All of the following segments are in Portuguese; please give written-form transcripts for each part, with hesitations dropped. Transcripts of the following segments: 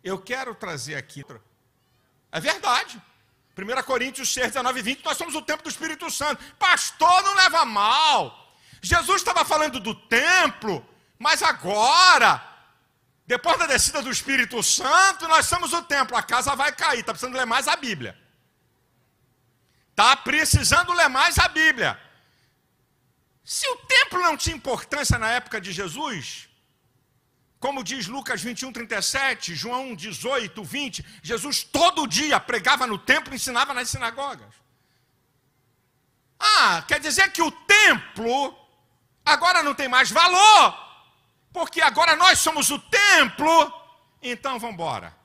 eu quero trazer aqui... É verdade. 1 Coríntios 6, 19 e 20, nós somos o templo do Espírito Santo. Pastor, não leva mal. Jesus estava falando do templo, mas agora, depois da descida do Espírito Santo, nós somos o templo. A casa vai cair, está precisando ler mais a Bíblia. Está precisando ler mais a Bíblia. Se o templo não tinha importância na época de Jesus, como diz Lucas 21, 37, João 18, 20, Jesus todo dia pregava no templo e ensinava nas sinagogas. Ah, quer dizer que o templo agora não tem mais valor, porque agora nós somos o templo, então vamos embora.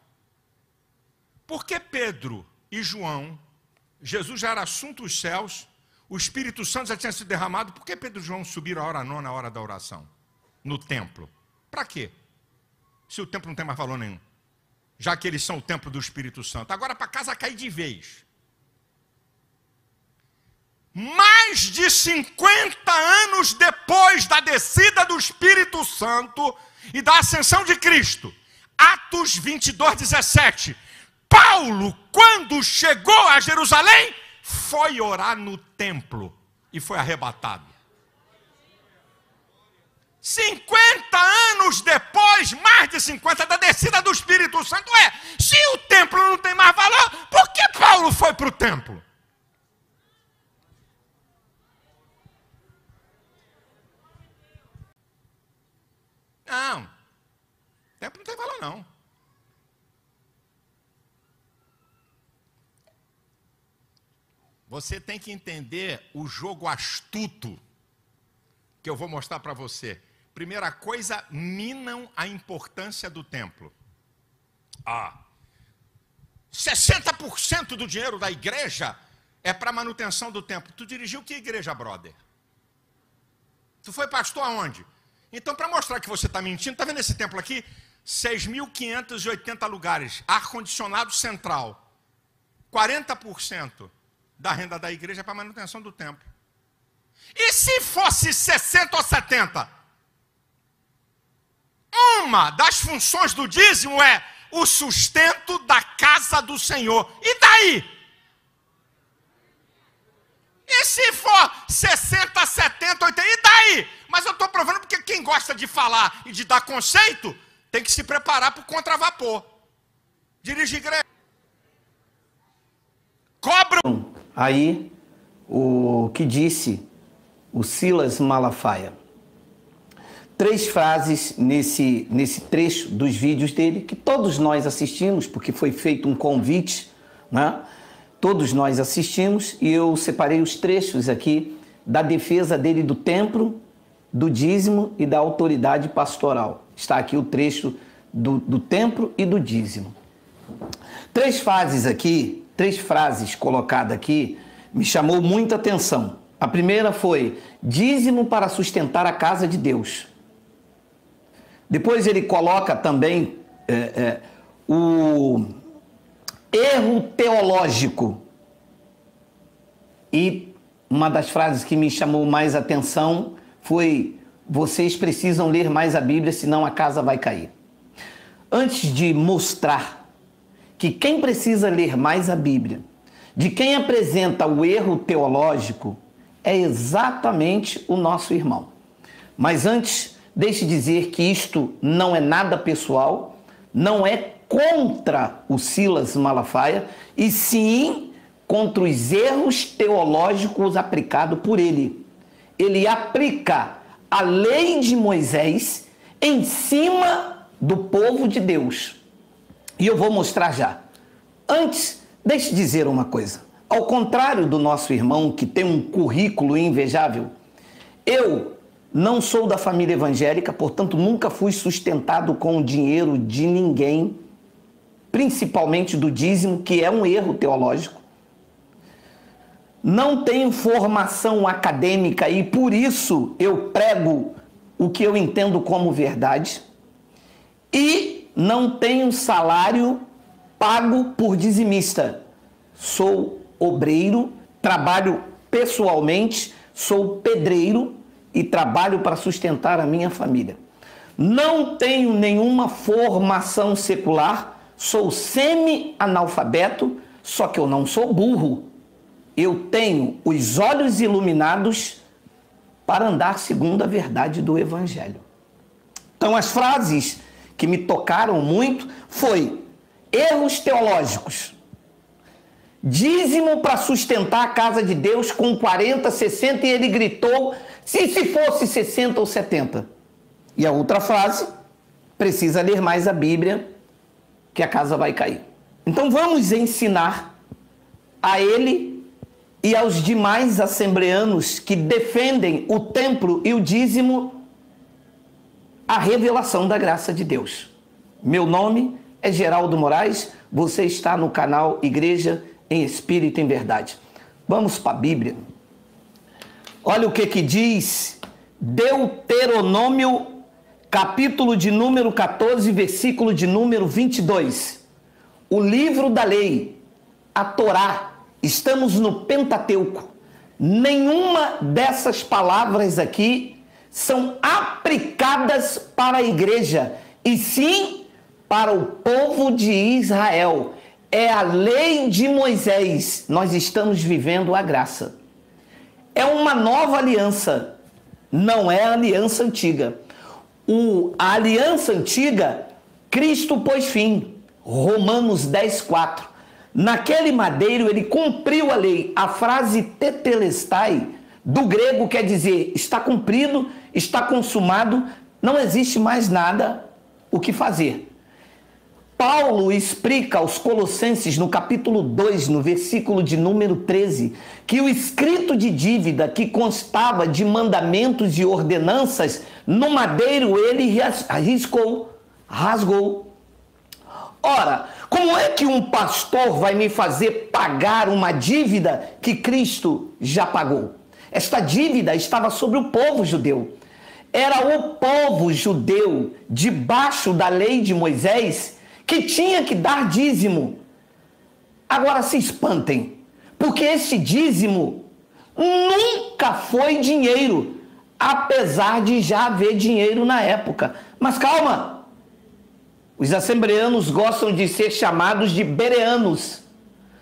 Por que Pedro e João, Jesus já era assunto dos céus, o Espírito Santo já tinha sido derramado, por que Pedro e João subiram a hora nona, a hora da oração, no templo? Para quê? Se o templo não tem mais valor nenhum, já que eles são o templo do Espírito Santo. Agora para casa cair de vez. Mais de 50 anos depois da descida do Espírito Santo e da ascensão de Cristo, Atos 22, 17, Paulo, quando chegou a Jerusalém, foi orar no templo e foi arrebatado. 50 anos depois, mais de 50 da descida do Espírito Santo, se o templo não tem mais valor, por que Paulo foi para o templo? Não, o templo não tem valor não. Você tem que entender o jogo astuto que eu vou mostrar para você. Primeira coisa, minam a importância do templo. 60% do dinheiro da igreja é para manutenção do templo. Tu dirigiu que igreja, brother? Tu foi pastor aonde? Então, para mostrar que você está mentindo, está vendo esse templo aqui? 6.580 lugares, ar-condicionado central. 40% da renda da igreja é para manutenção do templo. E se fosse 60 ou 70? Uma das funções do dízimo é o sustento da casa do Senhor. E daí? E se for 60, 70, 80? E daí? Mas eu estou provando porque quem gosta de falar e de dar conceito tem que se preparar para o contravapor. Dirige igreja. Cobram. Aí, o que disse o Silas Malafaia. 3 frases nesse trecho dos vídeos dele, que todos nós assistimos, porque foi feito um convite, né? Todos nós assistimos, e eu separei os trechos aqui da defesa dele do templo, do dízimo e da autoridade pastoral. Está aqui o trecho do templo e do dízimo. 3 frases aqui, 3 frases colocadas aqui, me chamou muita atenção. A primeira foi, dízimo para sustentar a casa de Deus. Depois ele coloca também o erro teológico. E uma das frases que me chamou mais atenção foi, vocês precisam ler mais a Bíblia, senão a casa vai cair. Antes de mostrar que quem precisa ler mais a Bíblia, de quem apresenta o erro teológico, é exatamente o nosso irmão. Mas antes, deixe dizer que isto não é nada pessoal, não é contra o Silas Malafaia, e sim contra os erros teológicos aplicados por ele. Ele aplica a lei de Moisés em cima do povo de Deus. E eu vou mostrar já. Antes, deixe dizer uma coisa. Ao contrário do nosso irmão, que tem um currículo invejável, eu não sou da família evangélica, portanto, nunca fui sustentado com o dinheiro de ninguém, principalmente do dízimo, que é um erro teológico. Não tenho formação acadêmica e, por isso, eu prego o que eu entendo como verdade. E não tenho salário pago por dizimista. Sou obreiro, trabalho pessoalmente, sou pedreiro e trabalho para sustentar a minha família. Não tenho nenhuma formação secular, sou semi-analfabeto, só que eu não sou burro. Eu tenho os olhos iluminados para andar segundo a verdade do Evangelho. Então, as frases que me tocaram muito foi erros teológicos, dízimo para sustentar a casa de Deus com 40, 60, e ele gritou, se fosse 60 ou 70. E a outra frase, precisa ler mais a Bíblia, que a casa vai cair. Então vamos ensinar a ele e aos demais assembleanos que defendem o templo e o dízimo a revelação da graça de Deus. Meu nome é Geraldo Moraes, você está no canal Igreja em Espírito e em Verdade. Vamos para a Bíblia. Olha o que diz Deuteronômio, capítulo de número 14, versículo de número 22. O livro da lei, a Torá, estamos no Pentateuco. Nenhuma dessas palavras aqui são aplicadas para a igreja, e sim para o povo de Israel. É a lei de Moisés. Nós estamos vivendo a graça. É uma nova aliança, não é a aliança antiga. A aliança antiga, Cristo pôs fim. Romanos 10:4. Naquele madeiro ele cumpriu a lei. A frase tetelestai, do grego, quer dizer está cumprido, está consumado, não existe mais nada o que fazer. Paulo explica aos Colossenses, no capítulo 2, no versículo de número 13, que o escrito de dívida que constava de mandamentos e ordenanças, no madeiro ele rasgou. Ora, como é que um pastor vai me fazer pagar uma dívida que Cristo já pagou? Esta dívida estava sobre o povo judeu. Era o povo judeu, debaixo da lei de Moisés, que tinha que dar dízimo. Agora se espantem, porque esse dízimo nunca foi dinheiro, apesar de já haver dinheiro na época. Mas calma, os assembleanos gostam de ser chamados de bereanos,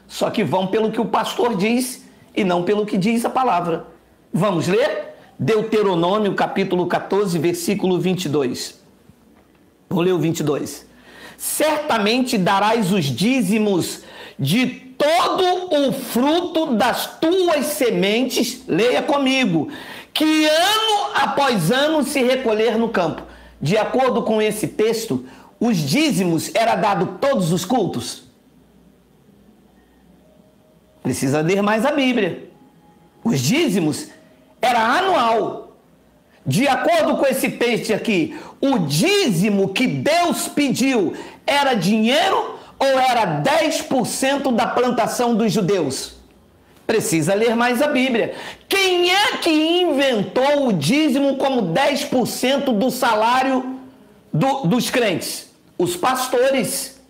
só que vão pelo que o pastor diz e não pelo que diz a palavra. Vamos ler? Deuteronômio capítulo 14, versículo 22. Vou ler o 22. Certamente darás os dízimos de todo o fruto das tuas sementes, leia comigo, que ano após ano se recolher no campo. De acordo com esse texto, os dízimos era dado todos os cultos? Precisa ler mais a Bíblia. Os dízimos era anual. De acordo com esse texto aqui, o dízimo que Deus pediu era dinheiro ou era 10% da plantação dos judeus? Precisa ler mais a Bíblia. Quem é que inventou o dízimo como 10% do salário dos crentes? Os pastores,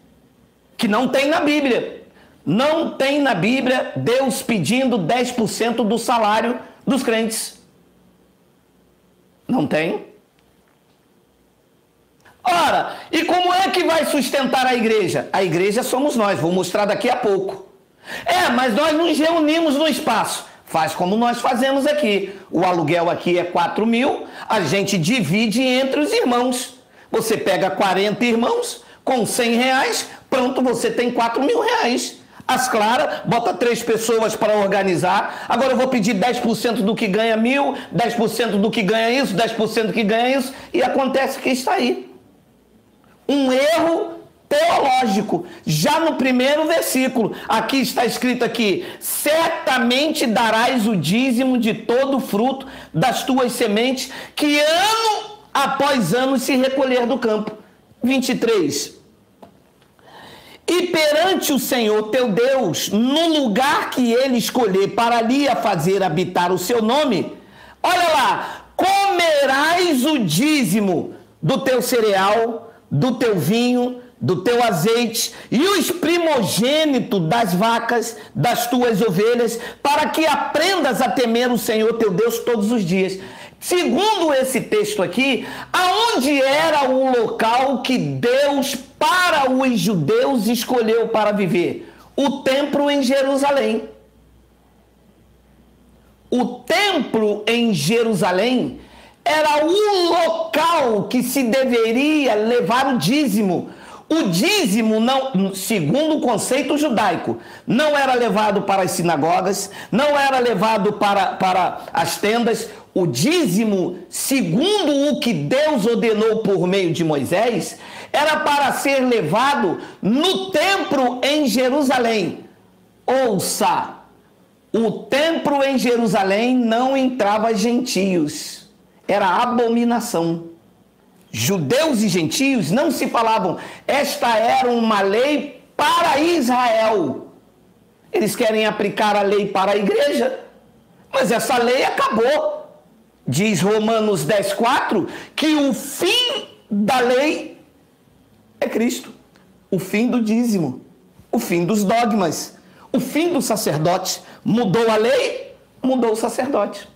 que não tem na Bíblia. Não tem na Bíblia Deus pedindo 10% do salário dos crentes. Não tem. Ora, e como é que vai sustentar a igreja? A igreja somos nós, vou mostrar daqui a pouco. Mas nós nos reunimos no espaço. Faz como nós fazemos aqui. O aluguel aqui é 4.000, a gente divide entre os irmãos. Você pega 40 irmãos com R$100, pronto, você tem R$4.000. As claras, bota 3 pessoas para organizar. Agora eu vou pedir 10% do que ganha 1.000, 10% do que ganha isso, 10% do que ganha isso, e acontece que está aí. Um erro teológico, já no primeiro versículo, aqui está escrito aqui, certamente darás o dízimo de todo o fruto das tuas sementes, que ano após ano se recolher do campo. 23. E perante o Senhor teu Deus, no lugar que ele escolher para ali a fazer habitar o seu nome, olha lá, comerás o dízimo do teu cereal, do teu vinho, do teu azeite e os primogênitos das vacas, das tuas ovelhas, para que aprendas a temer o Senhor teu Deus todos os dias. Segundo esse texto aqui, aonde era o local que Deus, para os judeus, escolheu para viver? O templo em Jerusalém. O templo em Jerusalém era o local que se deveria levar o dízimo. O dízimo, não, segundo o conceito judaico, não era levado para as sinagogas, não era levado para as tendas. O dízimo, segundo o que Deus ordenou por meio de Moisés, era para ser levado no templo em Jerusalém. Ouça, o templo em Jerusalém não entrava gentios, era abominação. Judeus e gentios não se falavam. Esta era uma lei para Israel. Eles querem aplicar a lei para a igreja, mas essa lei acabou. Diz Romanos 10:4 que o fim da lei é Cristo. O fim do dízimo, o fim dos dogmas, o fim do sacerdote. Mudou a lei, mudou o sacerdote.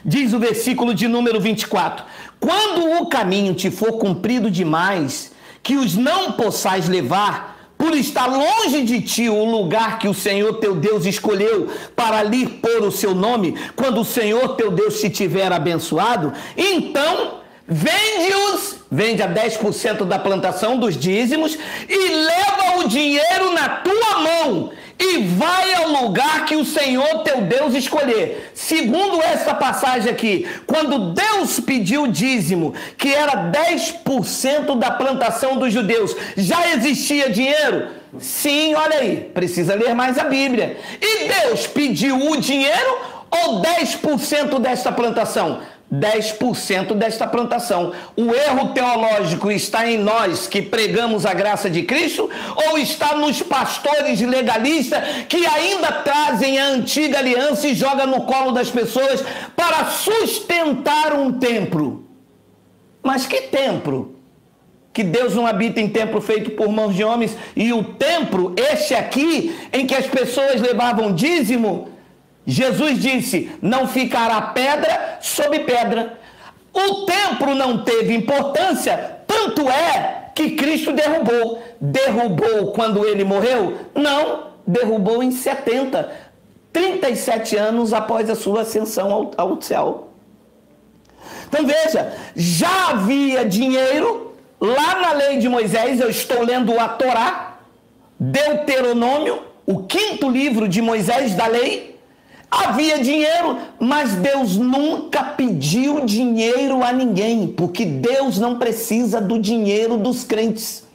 Diz o versículo de número 24: quando o caminho te for comprido demais, que os não possais levar, por estar longe de ti o lugar que o Senhor teu Deus escolheu para lhe pôr o seu nome, quando o Senhor teu Deus te tiver abençoado, então vende a 10% da plantação dos dízimos e leva o dinheiro na tua mão e vai ao lugar que o Senhor teu Deus escolher. Segundo essa passagem aqui, quando Deus pediu o dízimo, que era 10% da plantação dos judeus, já existia dinheiro? Sim, olha aí, precisa ler mais a Bíblia. E Deus pediu o dinheiro ou 10% desta plantação? 10% desta plantação. O erro teológico está em nós que pregamos a graça de Cristo ou está nos pastores legalistas que ainda trazem a antiga aliança e jogam no colo das pessoas para sustentar um templo? Mas que templo? Que Deus não habita em templo feito por mãos de homens, e o templo, este aqui, em que as pessoas levavam dízimo, Jesus disse, não ficará pedra sobre pedra. O templo não teve importância, tanto é que Cristo derrubou. Derrubou quando ele morreu? Não, derrubou em 37 anos após a sua ascensão ao céu. Então veja, já havia dinheiro lá na lei de Moisés. Eu estou lendo a Torá, Deuteronômio, o 5º livro de Moisés da lei. Havia dinheiro, mas Deus nunca pediu dinheiro a ninguém, porque Deus não precisa do dinheiro dos crentes.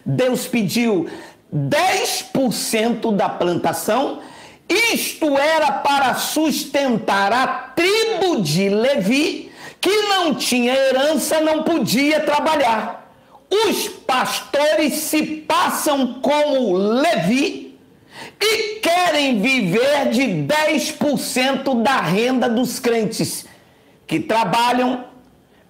Deus pediu 10% da plantação. Isto era para sustentar a tribo de Levi, que não tinha herança, não podia trabalhar. Os pastores se passam como Levi e querem viver de 10% da renda dos crentes, que trabalham,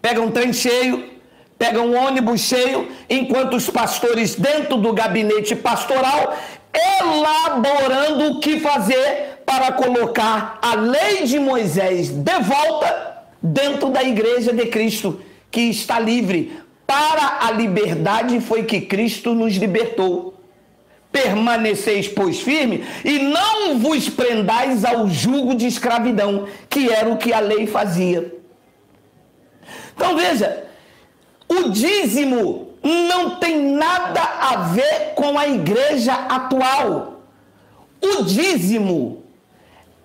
pegam um trem cheio, pegam um ônibus cheio, enquanto os pastores dentro do gabinete pastoral, elaborando o que fazer para colocar a lei de Moisés de volta dentro da igreja de Cristo, que está livre. Para a liberdade foi que Cristo nos libertou. Permaneceis, pois, firme, e não vos prendais ao jugo de escravidão, que era o que a lei fazia. Então veja, o dízimo não tem nada a ver com a igreja atual. O dízimo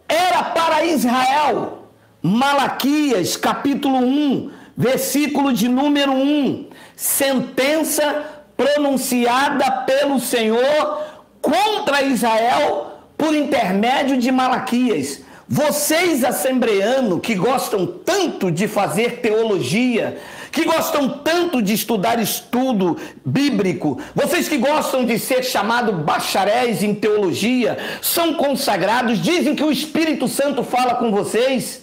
era para Israel. Malaquias, capítulo 1, versículo de número 1. Sentença pronunciada pelo Senhor contra Israel por intermédio de Malaquias. Vocês, assembleanos, que gostam tanto de fazer teologia, que gostam tanto de estudar estudo bíblico, vocês que gostam de ser chamados bacharéis em teologia, são consagrados, dizem que o Espírito Santo fala com vocês.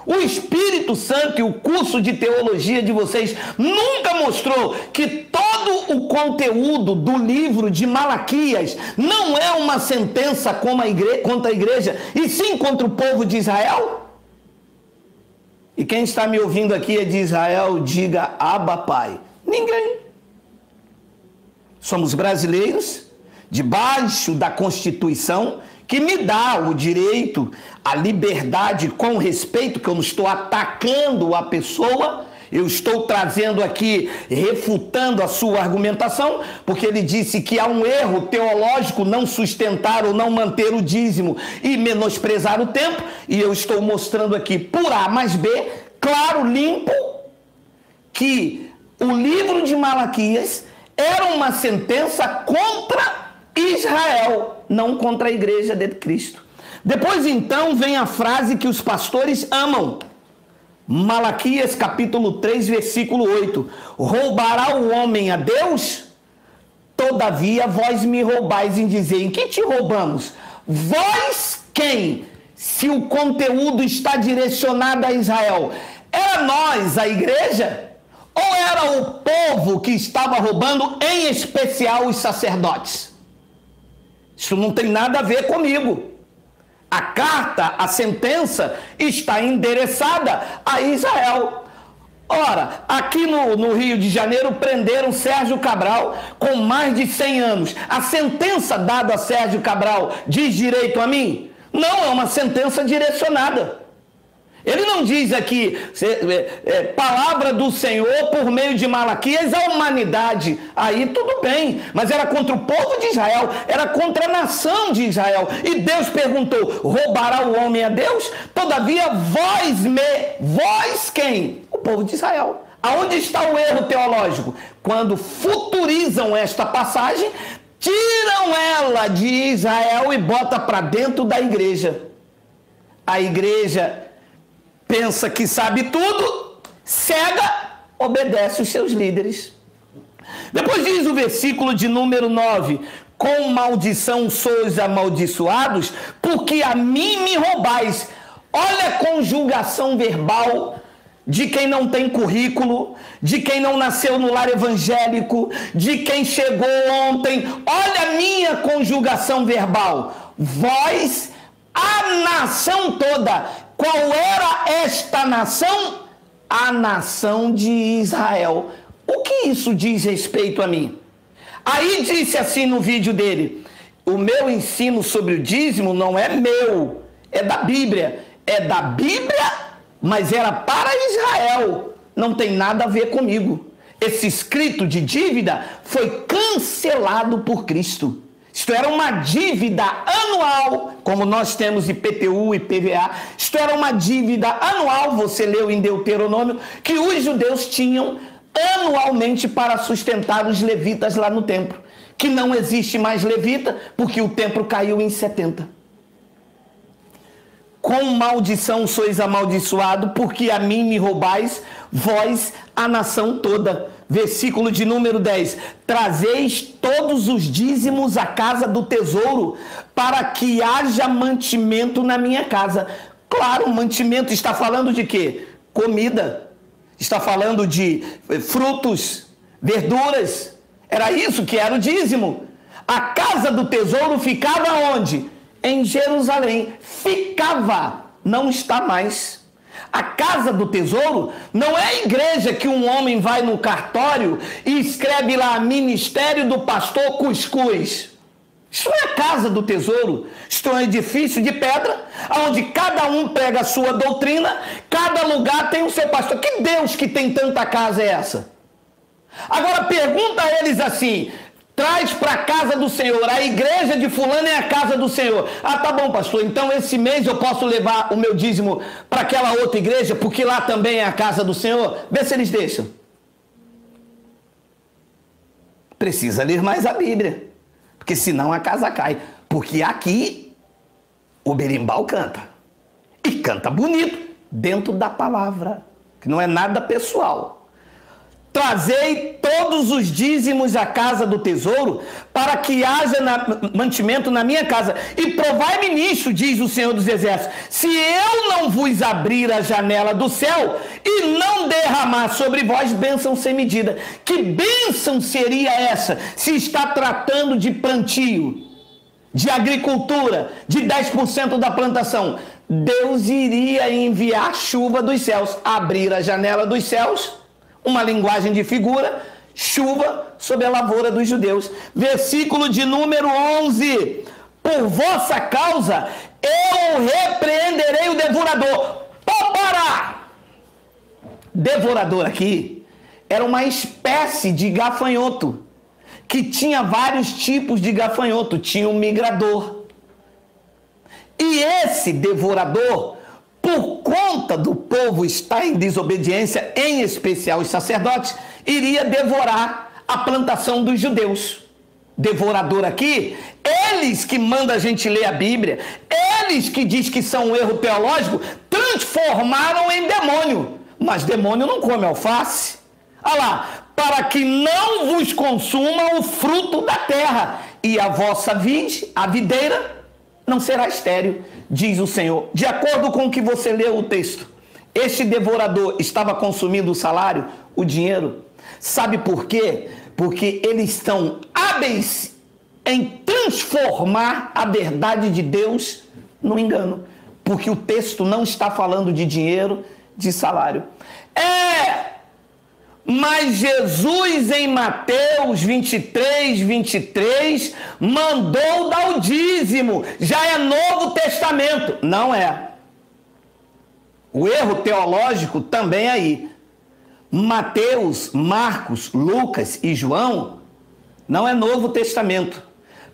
O Espírito Santo e o curso de teologia de vocês nunca mostrou que todo o conteúdo do livro de Malaquias não é uma sentença contra a igreja, e sim contra o povo de Israel? E quem está me ouvindo aqui é de Israel, diga Abba, Pai. Ninguém. Somos brasileiros, debaixo da Constituição, que me dá o direito, a liberdade com respeito, que eu não estou atacando a pessoa, eu estou trazendo aqui, refutando a sua argumentação, porque ele disse que há um erro teológico não sustentar ou não manter o dízimo e menosprezar o tempo, e eu estou mostrando aqui por A mais B, claro, limpo, que o livro de Malaquias era uma sentença contra Israel, não contra a igreja de Cristo. Depois então vem a frase que os pastores amam. Malaquias capítulo 3, versículo 8. Roubará o homem a Deus? Todavia vós me roubais em dizer, em que te roubamos? Vós quem? Se o conteúdo está direcionado a Israel, era nós, a igreja? Ou era o povo que estava roubando, em especial os sacerdotes? Isso não tem nada a ver comigo. A carta, a sentença, está endereçada a Israel. Ora, aqui no Rio de Janeiro prenderam Sérgio Cabral com mais de 100 anos. A sentença dada a Sérgio Cabral diz direito a mim? Não, é uma sentença direcionada. Ele não diz aqui, palavra do Senhor por meio de Malaquias à humanidade. Aí tudo bem, mas era contra o povo de Israel, era contra a nação de Israel. E Deus perguntou, roubará o homem a Deus? Todavia vós quem? O povo de Israel. Aonde está o erro teológico? Quando futurizam esta passagem, tiram ela de Israel e botam para dentro da igreja. A igreja pensa que sabe tudo, cega, obedece os seus líderes. Depois diz o versículo de número 9, com maldição sois amaldiçoados, porque a mim me roubais. Olha a conjugação verbal de quem não tem currículo, de quem não nasceu no lar evangélico, de quem chegou ontem. Olha a minha conjugação verbal. Vós, a nação toda. Qual era esta nação? A nação de Israel. O que isso diz respeito a mim? Aí disse assim no vídeo dele, o meu ensino sobre o dízimo não é meu, é da Bíblia. É da Bíblia, mas era para Israel. Não tem nada a ver comigo. Esse escrito de dívida foi cancelado por Cristo. Isto era uma dívida anual, como nós temos IPTU e PVA. Isto era uma dívida anual, você leu em Deuteronômio, que os judeus tinham anualmente para sustentar os levitas lá no templo. Que não existe mais levita, porque o templo caiu em 70. Com maldição sois amaldiçoado, porque a mim me roubais, vós a nação toda. Versículo de número 10. Trazeis todos os dízimos à casa do tesouro, para que haja mantimento na minha casa. Claro, mantimento está falando de quê? Comida. Está falando de frutos, verduras. Era isso que era o dízimo. A casa do tesouro ficava onde? Em Jerusalém. Ficava, não está mais. A casa do tesouro não é a igreja que um homem vai no cartório e escreve lá Ministério do Pastor Cuscuz. Isso não é a casa do tesouro. Isto é um edifício de pedra, onde cada um prega a sua doutrina, cada lugar tem o seu pastor. Que Deus que tem tanta casa é essa? Agora pergunta a eles assim, traz para a casa do Senhor, a igreja de fulano é a casa do Senhor. Ah, tá bom, pastor, então esse mês eu posso levar o meu dízimo para aquela outra igreja, porque lá também é a casa do Senhor? Vê se eles deixam. Precisa ler mais a Bíblia, porque senão a casa cai. Porque aqui o berimbau canta, e canta bonito, dentro da palavra, que não é nada pessoal. Trazei todos os dízimos à casa do tesouro, para que haja mantimento na minha casa. E provai-me nisso, diz o Senhor dos Exércitos, se eu não vos abrir a janela do céu e não derramar sobre vós bênção sem medida. Que bênção seria essa, se está tratando de plantio, de agricultura, de 10% da plantação? Deus iria enviar chuva dos céus, abrir a janela dos céus, uma linguagem de figura, chuva sobre a lavoura dos judeus. Versículo de número 11: por vossa causa eu repreenderei o devorador. Para! Devorador aqui era uma espécie de gafanhoto, que tinha vários tipos de gafanhoto. Tinha um migrador. E esse devorador, por conta do povo estar em desobediência, em especial os sacerdotes, iria devorar a plantação dos judeus. Devorador aqui, eles que mandam a gente ler a Bíblia, eles que diz que são um erro teológico, transformaram em demônio. Mas demônio não come alface. Olha lá, para que não vos consuma o fruto da terra, e a vossa vide, a videira, não será estéril, diz o Senhor. De acordo com o que você leu o texto, este devorador estava consumindo o salário, o dinheiro. Sabe por quê? Porque eles estão hábeis em transformar a verdade de Deus no engano. Porque o texto não está falando de dinheiro, de salário. Mas Jesus em Mateus 23, mandou dar o dízimo. Já é Novo Testamento. Não é. O erro teológico também é aí. Mateus, Marcos, Lucas e João não é Novo Testamento.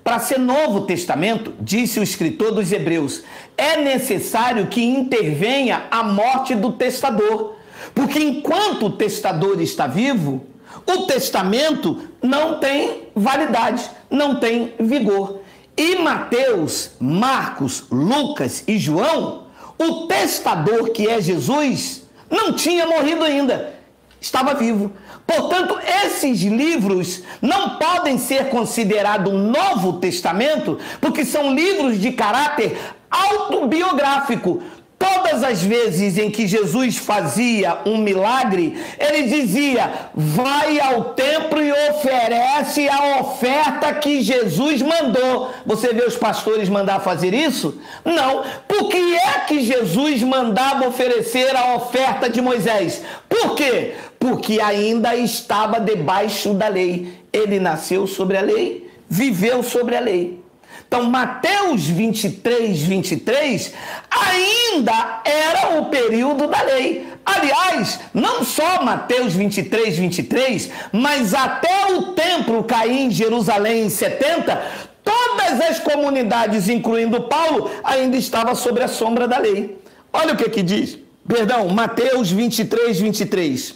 Para ser Novo Testamento, disse o escritor dos Hebreus, é necessário que intervenha a morte do testador. Porque enquanto o testador está vivo, o testamento não tem validade, não tem vigor. E Mateus, Marcos, Lucas e João, o testador, que é Jesus, não tinha morrido ainda, estava vivo. Portanto, esses livros não podem ser considerados Novo Testamento, porque são livros de caráter autobiográfico. Todas as vezes em que Jesus fazia um milagre, ele dizia, vai ao templo e oferece a oferta que Jesus mandou. Você vê os pastores mandar fazer isso? Não. Por que é que Jesus mandava oferecer a oferta de Moisés? Por quê? Porque ainda estava debaixo da lei. Ele nasceu sobre a lei, viveu sobre a lei. Então, Mateus 23, ainda era o período da lei. Aliás, não só Mateus 23, mas até o templo cair em Jerusalém em 70, todas as comunidades, incluindo Paulo, ainda estavam sobre a sombra da lei. Olha o que diz. Perdão, Mateus 23.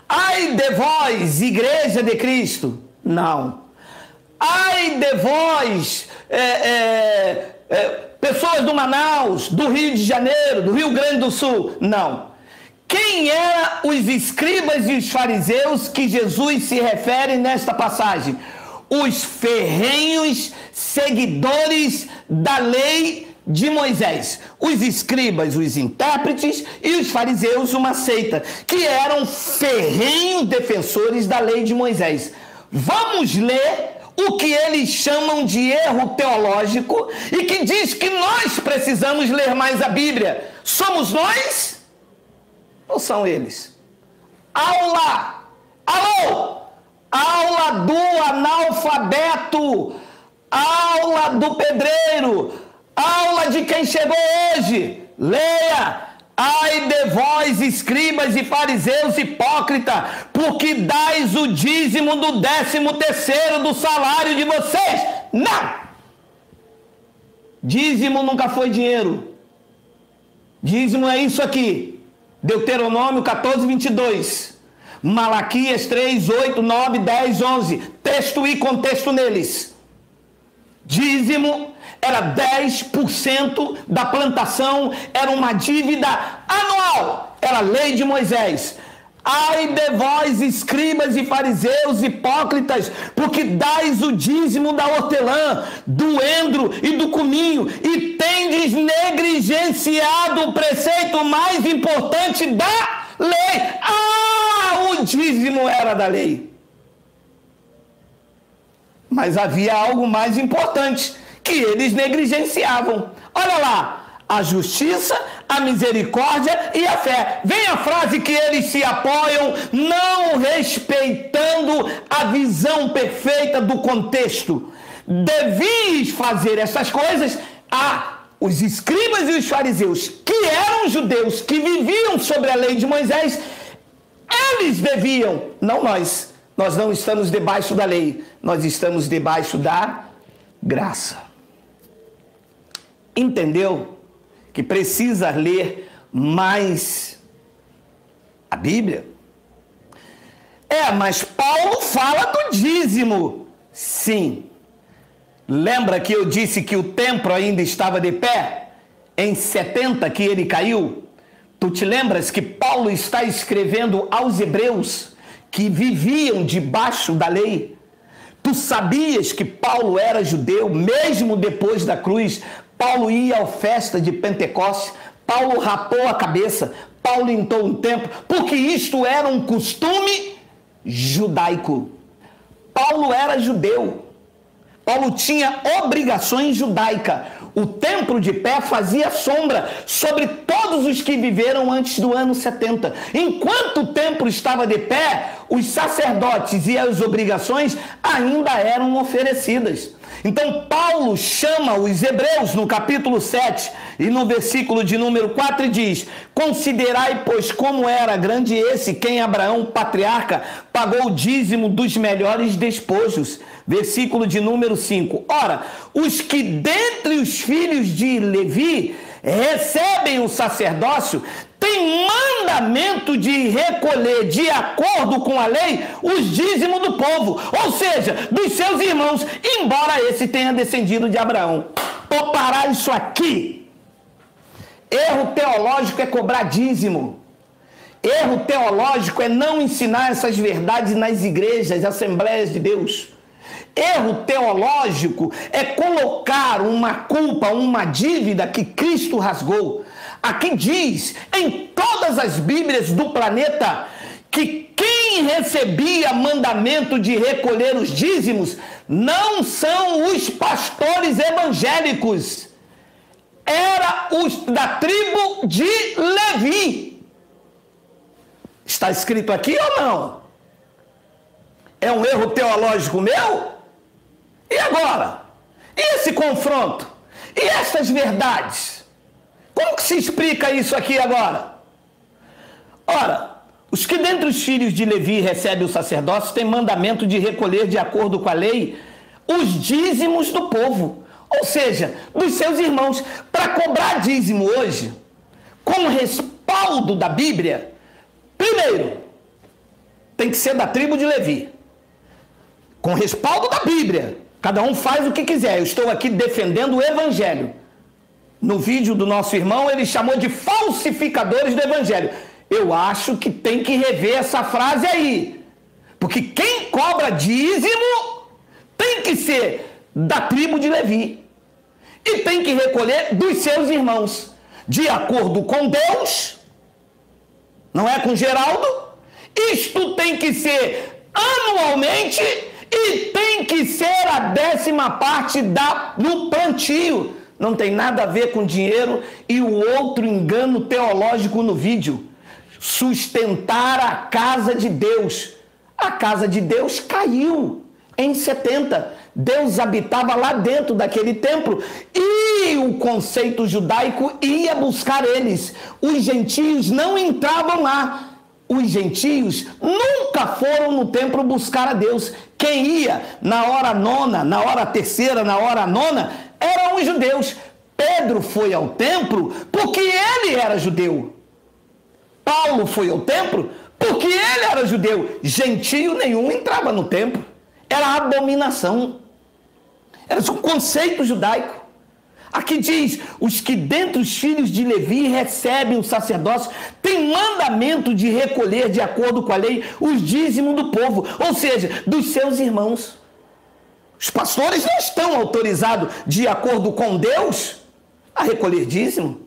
Ai de vós, igreja de Cristo. Não. Ai de vós, pessoas do Manaus, do Rio de Janeiro, do Rio Grande do Sul. Não. Quem eram os escribas e os fariseus que Jesus se refere nesta passagem? Os ferrenhos seguidores da lei de Moisés. Os escribas, os intérpretes, e os fariseus, uma seita, que eram ferrenhos defensores da lei de Moisés. Vamos ler o que eles chamam de erro teológico e que diz que nós precisamos ler mais a Bíblia. Somos nós ou são eles? Aula! Alô! Aula do analfabeto, aula do pedreiro, aula de quem chegou hoje. Leia! Ai de vós, escribas e fariseus hipócrita, porque dais o dízimo do 13º do salário de vocês. Não! Dízimo nunca foi dinheiro. Dízimo é isso aqui. Deuteronômio 14:22. Malaquias 3, 8, 9, 10, 11. Texto e contexto neles. Dízimo era 10% da plantação, era uma dívida anual, era a lei de Moisés. Ai de vós, escribas e fariseus hipócritas, porque dais o dízimo da hortelã, do endro e do cominho, e tendes negligenciado o preceito mais importante da lei. O dízimo era da lei. Mas havia algo mais importante, que eles negligenciavam. Olha lá, a justiça, a misericórdia e a fé. Vem a frase que eles se apoiam, não respeitando a visão perfeita do contexto. Devias fazer essas coisas. Os escribas e os fariseus, que eram judeus, que viviam sobre a lei de Moisés, eles deviam, não nós. Nós não estamos debaixo da lei, nós estamos debaixo da graça. Entendeu que precisa ler mais a Bíblia? Mas Paulo fala do dízimo. Sim. Lembra que eu disse que o templo ainda estava de pé? Em 70 que ele caiu? Tu te lembras que Paulo está escrevendo aos hebreus que viviam debaixo da lei? Tu sabias que Paulo era judeu, mesmo depois da cruz? Paulo ia à festa de Pentecostes, Paulo rapou a cabeça, Paulo entrou no templo, porque isto era um costume judaico. Paulo era judeu, Paulo tinha obrigações judaicas. O templo de pé fazia sombra sobre todos os que viveram antes do ano 70. Enquanto o templo estava de pé, os sacerdotes e as obrigações ainda eram oferecidas. Então Paulo chama os hebreus no capítulo 7 e no versículo de número 4 e diz: considerai, pois, como era grande esse quem Abraão, patriarca, pagou o dízimo dos melhores despojos. Versículo de número 5. Ora, os que dentre os filhos de Levi recebem o sacerdócio têm mandamento de recolher, de acordo com a lei, os dízimos do povo, ou seja, dos seus irmãos, embora esse tenha descendido de Abraão. Vou parar isso aqui. Erro teológico é cobrar dízimo. Erro teológico é não ensinar essas verdades nas igrejas, assembleias de Deus. Erro teológico é colocar uma culpa, uma dívida que Cristo rasgou. Aqui diz, em todas as Bíblias do planeta, que quem recebia mandamento de recolher os dízimos não são os pastores evangélicos, era os da tribo de Levi. Está escrito aqui ou não? É um erro teológico meu? E agora? E esse confronto? E essas verdades? Como que se explica isso aqui agora? Ora, os que dentre os filhos de Levi recebem o sacerdócio têm mandamento de recolher, de acordo com a lei, os dízimos do povo, ou seja, dos seus irmãos. Para cobrar dízimo hoje, com respaldo da Bíblia, primeiro, tem que ser da tribo de Levi, com respaldo da Bíblia. Cada um faz o que quiser. Eu estou aqui defendendo o evangelho. No vídeo do nosso irmão, ele chamou de falsificadores do evangelho. Eu acho que tem que rever essa frase aí. Porque quem cobra dízimo tem que ser da tribo de Levi. E tem que recolher dos seus irmãos. De acordo com Deus, não é com Geraldo. Isto tem que ser anualmente e tem que ser a 10ª parte do plantio. Não tem nada a ver com dinheiro. E o outro engano teológico no vídeo: sustentar a casa de Deus. A casa de Deus caiu em 70. Deus habitava lá dentro daquele templo e o conceito judaico ia buscar eles. Os gentios não entravam lá. Os gentios nunca foram no templo buscar a Deus. Quem ia na hora nona, na hora terceira, na hora nona, eram os judeus. Pedro foi ao templo porque ele era judeu. Paulo foi ao templo porque ele era judeu. Gentio nenhum entrava no templo. Era abominação. Era um conceito judaico. Aqui diz: os que dentre os filhos de Levi recebem o sacerdócio têm mandamento de recolher, de acordo com a lei, os dízimos do povo, ou seja, dos seus irmãos. Os pastores não estão autorizados, de acordo com Deus, a recolher dízimo.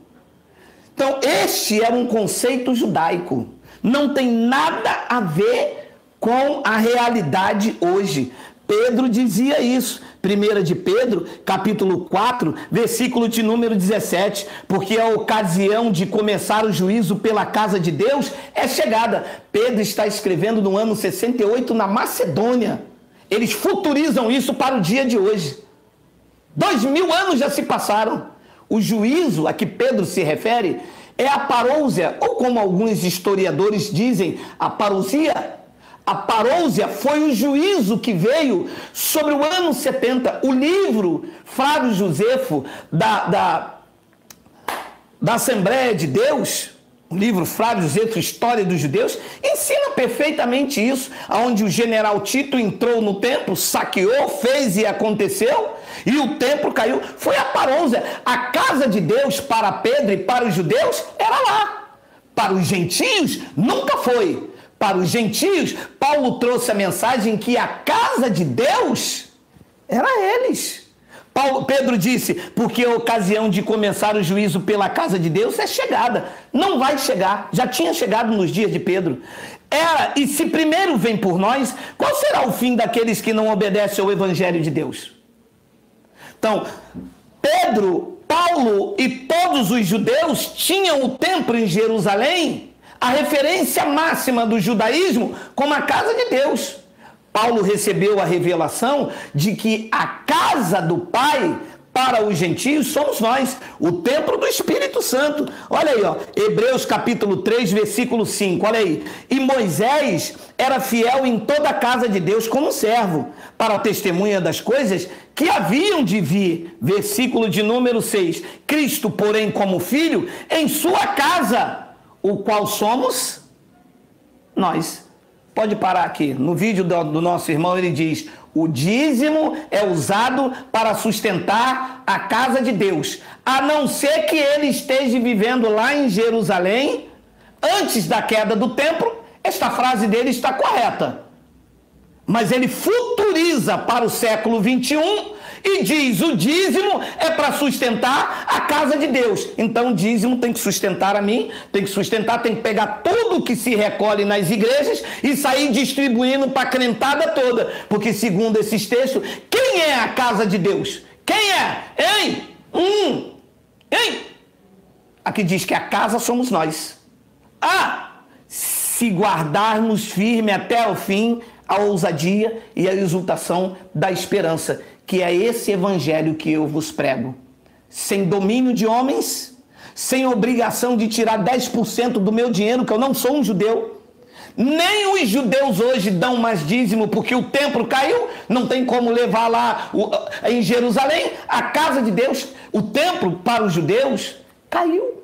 Então, este é um conceito judaico. Não tem nada a ver com a realidade hoje. Pedro dizia isso. 1 de Pedro, capítulo 4, versículo de número 17, porque a ocasião de começar o juízo pela casa de Deus é chegada. Pedro está escrevendo no ano 68 na Macedônia. Eles futurizam isso para o dia de hoje. 2000 anos já se passaram. O juízo a que Pedro se refere é a parousia, ou como alguns historiadores dizem, a parousia. A parousia foi o juízo que veio sobre o ano 70. O livro Flávio Josefo da Assembleia de Deus, o livro Flávio Josefo, História dos Judeus, ensina perfeitamente isso, onde o general Tito entrou no templo, saqueou, fez e aconteceu, e o templo caiu. Foi a parousia. A casa de Deus para Pedro e para os judeus era lá. Para os gentios, nunca foi. Para os gentios, Paulo trouxe a mensagem que a casa de Deus era eles. Pedro disse, porque a ocasião de começar o juízo pela casa de Deus é chegada. Não vai chegar, já tinha chegado nos dias de Pedro. E se primeiro vem por nós, qual será o fim daqueles que não obedecem ao evangelho de Deus? Então, Pedro, Paulo e todos os judeus tinham o templo em Jerusalém, a referência máxima do judaísmo, como a casa de Deus. Paulo recebeu a revelação de que a casa do Pai para os gentios somos nós, o templo do Espírito Santo. Olha aí, ó, Hebreus capítulo 3, versículo 5, olha aí. E Moisés era fiel em toda a casa de Deus como servo, para a testemunha das coisas que haviam de vir. Versículo de número 6. Cristo, porém, como filho, em sua casa, o qual somos nós. Pode parar aqui. No vídeo do nosso irmão, ele diz: o dízimo é usado para sustentar a casa de Deus, a não ser que ele esteja vivendo lá em Jerusalém, antes da queda do templo. Esta frase dele está correta. Mas ele futuriza para o século 21 e diz: o dízimo é para sustentar a casa de Deus. Então o dízimo tem que sustentar a mim, tem que pegar tudo que se recolhe nas igrejas e sair distribuindo para a crentada toda. Porque segundo esses textos, quem é a casa de Deus? Quem é? Hein? Aqui diz que a casa somos nós. Se guardarmos firme até o fim a ousadia e a exultação da esperança, que é esse evangelho que eu vos prego. Sem domínio de homens, sem obrigação de tirar 10% do meu dinheiro, que eu não sou um judeu. Nem os judeus hoje dão mais dízimo, porque o templo caiu, não tem como levar lá em Jerusalém, a casa de Deus, o templo para os judeus, caiu.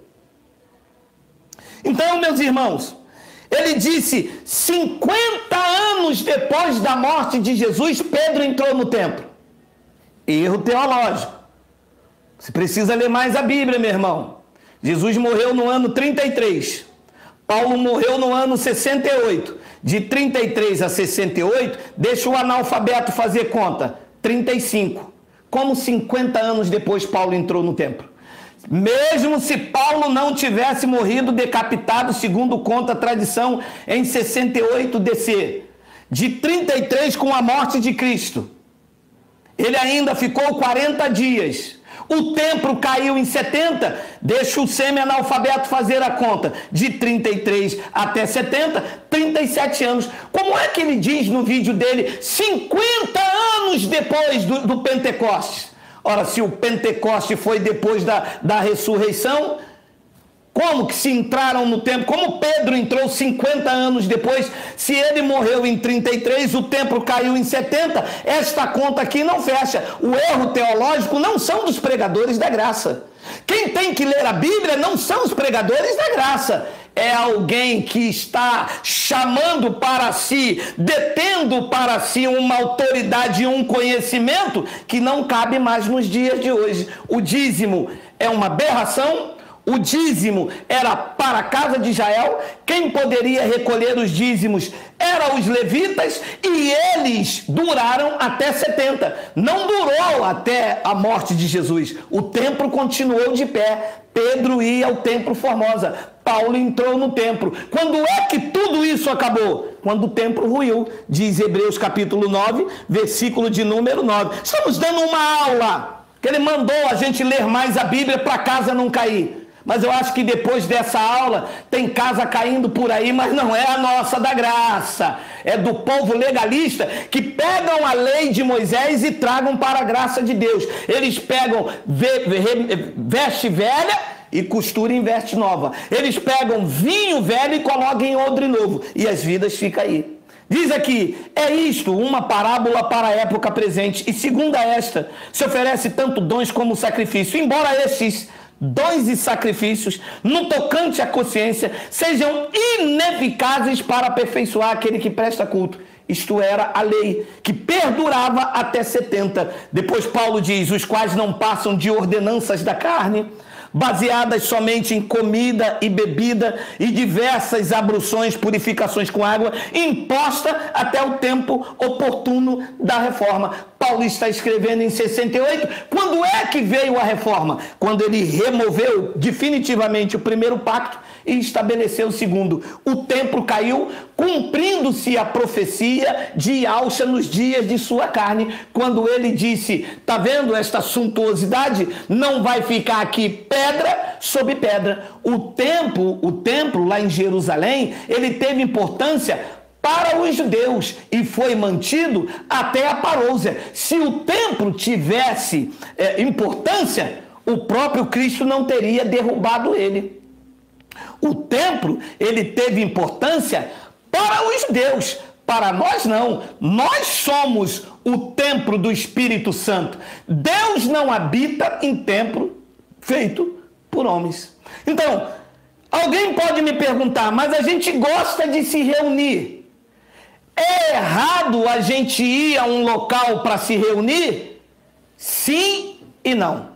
Então, meus irmãos, ele disse, 50 anos depois da morte de Jesus, Pedro entrou no templo. Erro teológico. Você precisa ler mais a Bíblia, meu irmão. Jesus morreu no ano 33. Paulo morreu no ano 68. De 33 a 68, deixa o analfabeto fazer conta. 35. Como 50 anos depois Paulo entrou no templo? Mesmo se Paulo não tivesse morrido decapitado, segundo conta a tradição, em 68 DC, de 33 com a morte de Cristo, ele ainda ficou 40 dias. O templo caiu em 70, deixa o semi-analfabeto fazer a conta, de 33 até 70, 37 anos. Como é que ele diz no vídeo dele, 50 anos depois do Pentecostes? Ora, se o Pentecoste foi depois da ressurreição, como que se entraram no templo? Como Pedro entrou 50 anos depois? Se ele morreu em 33, o templo caiu em 70, esta conta aqui não fecha. O erro teológico não são dos pregadores da graça. Quem tem que ler a Bíblia não são os pregadores da graça. É alguém que está chamando para si, detendo para si uma autoridade e um conhecimento que não cabe mais nos dias de hoje. O dízimo é uma aberração. O dízimo era para a casa de Israel. Quem poderia recolher os dízimos eram os levitas, e eles duraram até 70. Não durou até a morte de Jesus. O templo continuou de pé. Pedro ia ao templo Formosa. Paulo entrou no templo. Quando é que tudo isso acabou? quando o templo ruiu, diz Hebreus capítulo 9, versículo de número 9. Estamos dando uma aula, que ele mandou a gente ler mais a Bíblia para casa não cair. Mas eu acho que depois dessa aula tem casa caindo por aí, mas não é a nossa da graça. É do povo legalista que pegam a lei de Moisés e tragam para a graça de Deus. Eles pegam veste velha e costuram em veste nova. Eles pegam vinho velho e colocam em odre novo. E as vidas ficam aí. Diz aqui, é isto, uma parábola para a época presente. E segundo esta, se oferece tanto dons como sacrifício. Embora estes dons e sacrifícios, no tocante à consciência, sejam ineficazes para aperfeiçoar aquele que presta culto. Isto era a lei, que perdurava até 70. Depois Paulo diz, os quais não passam de ordenanças da carne, baseadas somente em comida e bebida e diversas abluções, purificações com água, imposta até o tempo oportuno da reforma. Paulo está escrevendo em 68. Quando é que veio a reforma? Quando ele removeu definitivamente o primeiro pacto e estabeleceu o segundo. O templo caiu, cumprindo-se a profecia de Alcha nos dias de sua carne, quando ele disse, tá vendo esta suntuosidade? Não vai ficar aqui pedra sobre pedra. O templo lá em Jerusalém, ele teve importância para os judeus e foi mantido até a parousia. Se o templo tivesse importância, o próprio Cristo não teria derrubado ele. O templo, ele teve importância para os judeus, para nós não. Nós somos o templo do Espírito Santo. Deus não habita em templo feito por homens. Então, alguém pode me perguntar, mas a gente gosta de se reunir. É errado a gente ir a um local para se reunir? Sim e não.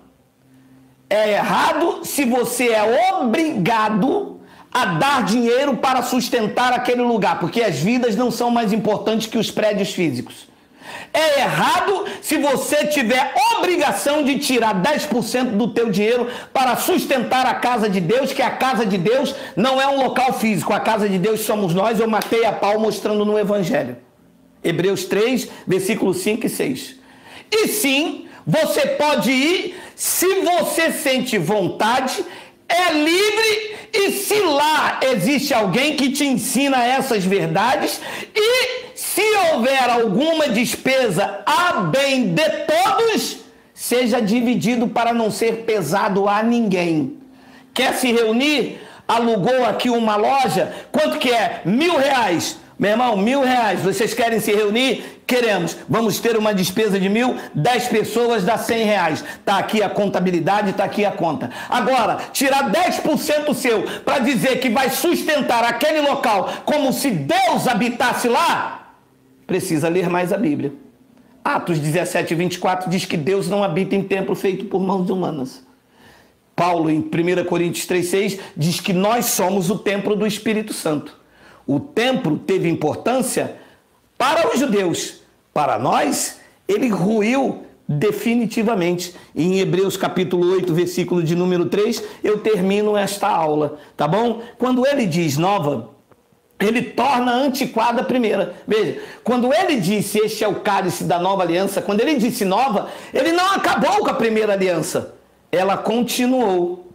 É errado se você é obrigado a dar dinheiro para sustentar aquele lugar, porque as vidas não são mais importantes que os prédios físicos. É errado se você tiver obrigação de tirar 10% do teu dinheiro para sustentar a casa de Deus, que a casa de Deus não é um local físico. A casa de Deus somos nós, eu matei a pau mostrando no Evangelho. Hebreus 3, versículos 5 e 6. E sim, você pode ir se você sente vontade, é livre, e se lá existe alguém que te ensina essas verdades, e se houver alguma despesa a bem de todos, seja dividido para não ser pesado a ninguém. Quer se reunir? Alugou aqui uma loja, quanto que é? R$1.000. Meu irmão, R$1.000, vocês querem se reunir? Queremos. Vamos ter uma despesa de 1.000, 10 pessoas dá R$100. Está aqui a contabilidade, está aqui a conta. Agora, tirar 10% seu para dizer que vai sustentar aquele local como se Deus habitasse lá, precisa ler mais a Bíblia. Atos 17, 24 diz que Deus não habita em templo feito por mãos humanas. Paulo, em 1 Coríntios 3,6, diz que nós somos o templo do Espírito Santo. O templo teve importância para os judeus. Para nós, ele ruiu definitivamente. E em Hebreus capítulo 8, versículo de número 3, eu termino esta aula, tá bom? Quando ele diz nova, ele torna antiquada a primeira. Veja, quando ele disse este é o cálice da nova aliança, quando ele disse nova, ele não acabou com a primeira aliança. Ela continuou.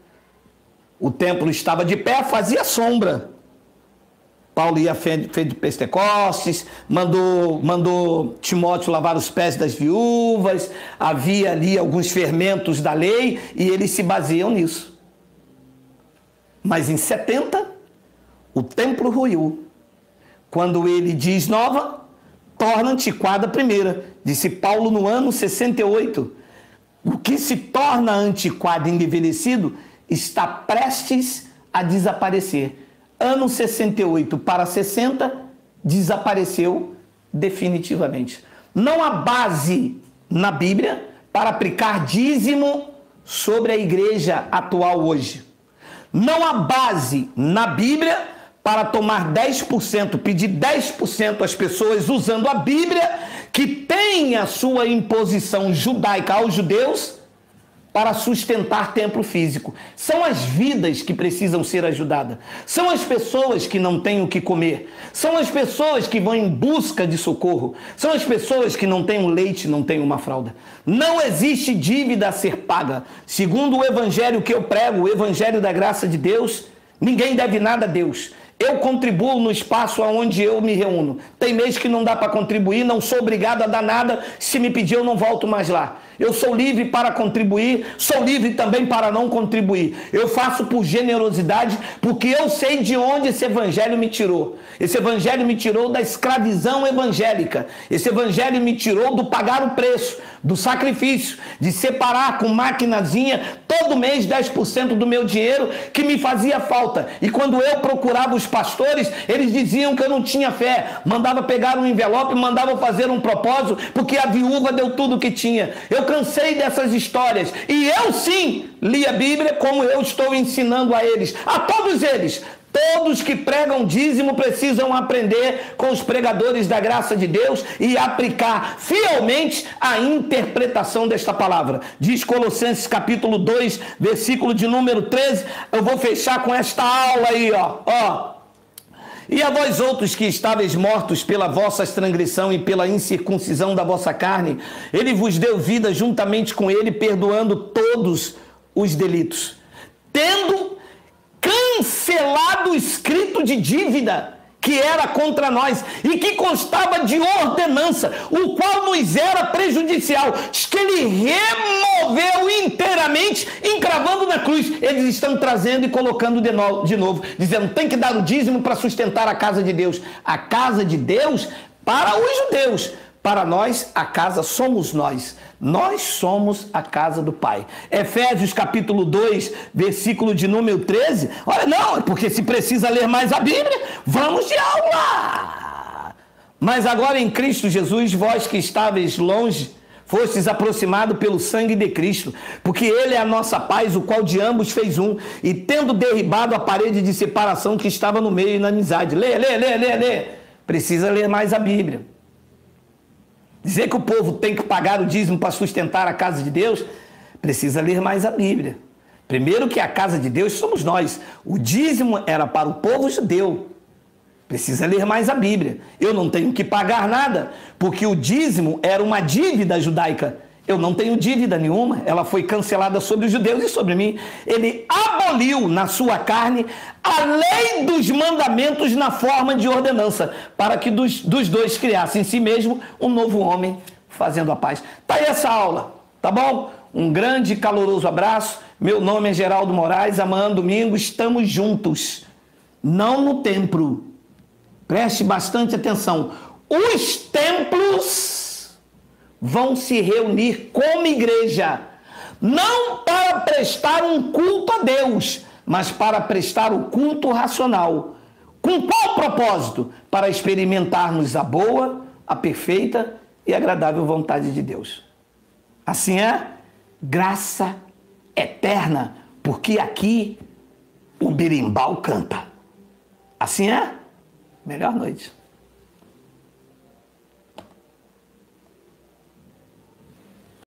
O templo estava de pé, fazia sombra. Paulo ia fez de Pentecostes, mandou Timóteo lavar os pés das viúvas, havia ali alguns fermentos da lei e eles se baseiam nisso. Mas em 70, o templo ruiu. Quando ele diz nova, torna antiquada a primeira. Disse Paulo no ano 68. O que se torna antiquado e envelhecido está prestes a desaparecer. Ano 68 para 60, desapareceu definitivamente. Não há base na Bíblia para aplicar dízimo sobre a igreja atual hoje. Não há base na Bíblia para tomar 10%, pedir 10% às pessoas usando a Bíblia, que tem a sua imposição judaica aos judeus, para sustentar templo físico. São as vidas que precisam ser ajudadas. São as pessoas que não têm o que comer. São as pessoas que vão em busca de socorro. São as pessoas que não têm um leite, não têm uma fralda. Não existe dívida a ser paga. Segundo o evangelho que eu prego, o evangelho da graça de Deus, ninguém deve nada a Deus. Eu contribuo no espaço onde eu me reúno. Tem mês que não dá para contribuir, não sou obrigado a dar nada. Se me pedir, eu não volto mais lá. Eu sou livre para contribuir, sou livre também para não contribuir. Eu faço por generosidade, porque eu sei de onde esse evangelho me tirou. Esse evangelho me tirou da escravidão evangélica. Esse evangelho me tirou do pagar o preço, do sacrifício, de separar com maquinazinha todo mês 10% do meu dinheiro que me fazia falta. E quando eu procurava os pastores, eles diziam que eu não tinha fé. Mandava pegar um envelope, mandava fazer um propósito, porque a viúva deu tudo que tinha. Eu cansei dessas histórias. E eu sim li a Bíblia como eu estou ensinando a eles, a todos eles. Todos que pregam dízimo precisam aprender com os pregadores da graça de Deus e aplicar fielmente a interpretação desta palavra. Diz Colossenses capítulo 2, versículo de número 13. Eu vou fechar com esta aula aí, ó. E a vós outros que estáveis mortos pela vossa transgressão e pela incircuncisão da vossa carne, ele vos deu vida juntamente com ele, perdoando todos os delitos, tendo cancelado o escrito de dívida que era contra nós e que constava de ordenança, o qual nos era prejudicial, que ele removeu inteiramente, encravando na cruz. Eles estão trazendo e colocando de novo, dizendo, tem que dar o dízimo para sustentar a casa de Deus. A casa de Deus para os judeus. Para nós, a casa somos nós. Nós somos a casa do Pai. Efésios capítulo 2, versículo de número 13. Olha, não, porque se precisa ler mais a Bíblia, vamos de aula. Mas agora em Cristo Jesus, vós que estáveis longe, fostes aproximados pelo sangue de Cristo, porque Ele é a nossa paz, o qual de ambos fez um, e tendo derribado a parede de separação que estava no meio e na amizade. Lê. Precisa ler mais a Bíblia. Dizer que o povo tem que pagar o dízimo para sustentar a casa de Deus, precisa ler mais a Bíblia. Primeiro que a casa de Deus somos nós. O dízimo era para o povo judeu. Precisa ler mais a Bíblia. Eu não tenho que pagar nada, porque o dízimo era uma dívida judaica. Eu não tenho dívida nenhuma, ela foi cancelada sobre os judeus e sobre mim. Ele aboliu na sua carne a lei dos mandamentos na forma de ordenança, para que dos dois criassem em si mesmo um novo homem fazendo a paz. Tá aí essa aula, tá bom? Um grande e caloroso abraço. Meu nome é Geraldo Moraes, amanhã domingo estamos juntos, não no templo. Preste bastante atenção. Os templos vão se reunir como igreja, não para prestar um culto a Deus, mas para prestar o culto racional. Com qual propósito? Para experimentarmos a boa, a perfeita e agradável vontade de Deus. Assim é, graça eterna, porque aqui o berimbau canta. Assim é, melhor noite.